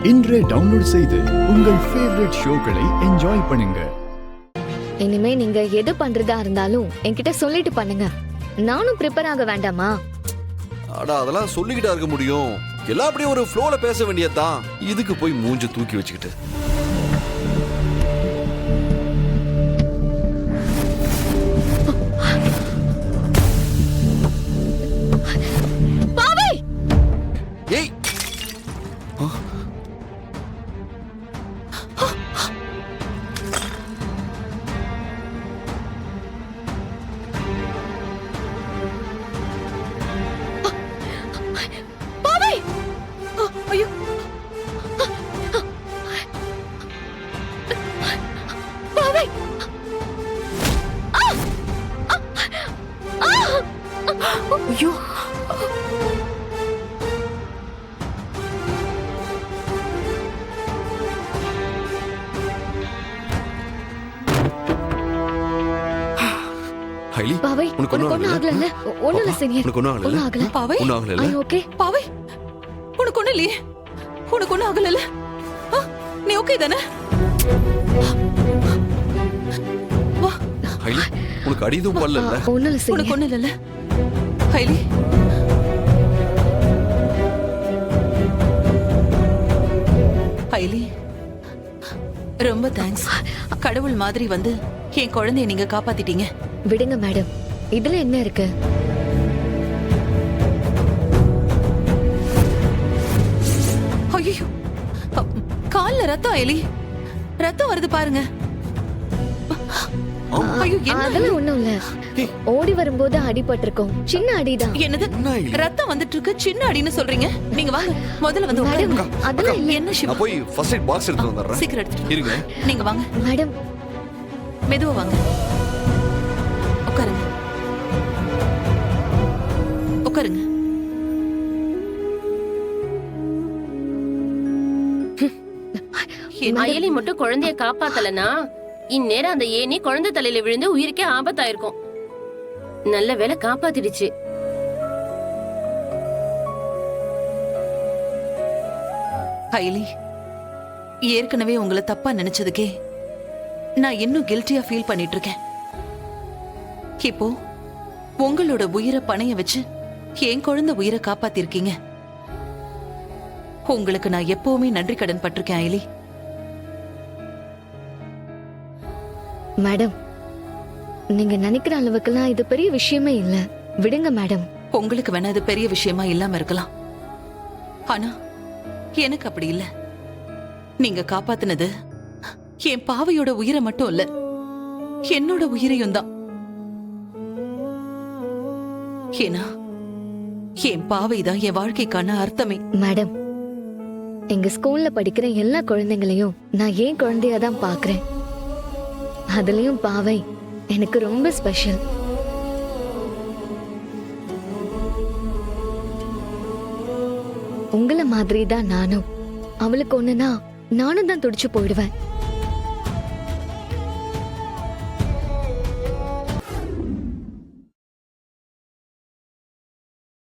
இன்றே டவுன்லோட் செய்து உங்கள் ஃபேவரட் ஷோக்களை என்ஜாய் பண்ணுங்க. இனிமே நீங்க எது பண்றதா இருந்தாலும் என்கிட்ட சொல்லிட்டு பண்ணுங்க. நானும் ப்ரிப்பேர் ஆக வேண்டாமா? அடா அதெல்லாம் சொல்லிக்கிட்டா இருக்க முடியும். எல்லாம் அப்படியே ஒரு ஃப்ளோல பேச வேண்டியதுதான். இதுக்கு போய் மூஞ்ச தூக்கி வச்சுக்கிட்டு. ஏய் ஐயோ ஹைலி பாவை, உனக்கு ஒண்ணும் ஆகலல்ல? ஒண்ணும் இல்ல சீனியர். உனக்கு ஒண்ணும் ஒண்ணும் ஆகல? ஆகல. பாவை, ஒண்ணும் ஆகல? ஓகே. பாவை, உனக்கு ஒண்ணு இல்லையே? உனக்கு ஒண்ணு ஆகல? நீ ஓகே தானே? வா. ஹைலி உனக்கு அடி எதுவும் பல்ல இல்ல? ஒண்ணும் இல்ல உனக்கு சீனியர். ஒண்ணு இல்லைல்ல? ஹைலி, ஹைலி, ரொம்ப தேங்க்ஸ். கடவுள் மாதிரி வந்து என் குழந்தைய நீங்க காப்பாத்திட்டீங்க. விடுங்க மேடம், இதுல என்ன இருக்கு? ஐயோ, கால்ல ரத்தம். ஹைலி, ரத்தம் வருது பாருங்க. ஐயோ, என்ன? அதெல்லாம் ஒண்ணும் இல்ல. ஓடி வரும்போது அடிபட்டிருக்கும். சின்ன அடிதான். என்னது? என்ன ஹைலி? ரத்தம் வந்துட்டு இருக்கு, சின்ன அடின்னு சொல்றீங்க? நீங்க வாங்க, முதல்ல வந்து மேடம், உட்காருங்க. அதெல்லாம் இல்ல. என்ன நான் சிவா? போய் ஃபர்ஸ்ட் எய்ட் பாக்ஸ் எடுத்து வந்துடுறேன். சீக்கிரம் எடுத்துட்டு இருங்க. நீங்க வாங்க, மேடம், மெதுவா வாங்க. உட்காருங்க, உட்காருங்க. அயலி மட்டும் குழந்தைய காப்பாத்தலனா இந்நேரம் அந்த ஏணி குழந்தை தலையில விழுந்து உயிருக்கே ஆபத்தாயிருக்கும். நல்ல வேளை காப்பாத்திடுச்சு. ஹைலி, ஏற்கனவே உங்களை தப்பா நினைச்சதுக்கே நான் இன்னும் கில்ட்டியா ஃபீல் பண்ணிட்டு இருக்கேன். இப்போ உங்களோட உயிரை பணைய வச்சு என் குழந்தை உயிரை காப்பாத்திருக்கீங்க. உங்களுக்கு நான் எப்பவுமே நன்றி கடன் பட்டிருக்கேன் ஐலி. மேடம், நீங்க நினைக்கிற அளவுக்குலாம் இது பெரிய விஷயமே இல்ல. விடுங்க மேடம். உங்களுக்கு வேணா அது பெரிய விஷயமா இல்லாம இருக்கலாம், ஆனா எனக்கு அப்படி இல்ல. நீங்க காப்பாத்தினது என் பாவையோட உயிரை மட்டும் இல்ல, என்னோட உயிரையும் தான். ஏன்னா என் பாவை தான் என் வாழ்க்கைக்கான அர்த்தமே. மேடம், எங்க ஸ்கூல்ல படிக்கிற எல்லா குழந்தைங்களையும் நான் ஏன் குழந்தையா தான் பாக்குறேன். அதுலயும் பாவை எனக்கு ரொம்ப ஸ்பெஷல். உங்களை மாதிரி தான் நானும். அவளுக்கு ஒண்ணுனா நானும் தான் துடிச்சு போயிடுவேன்.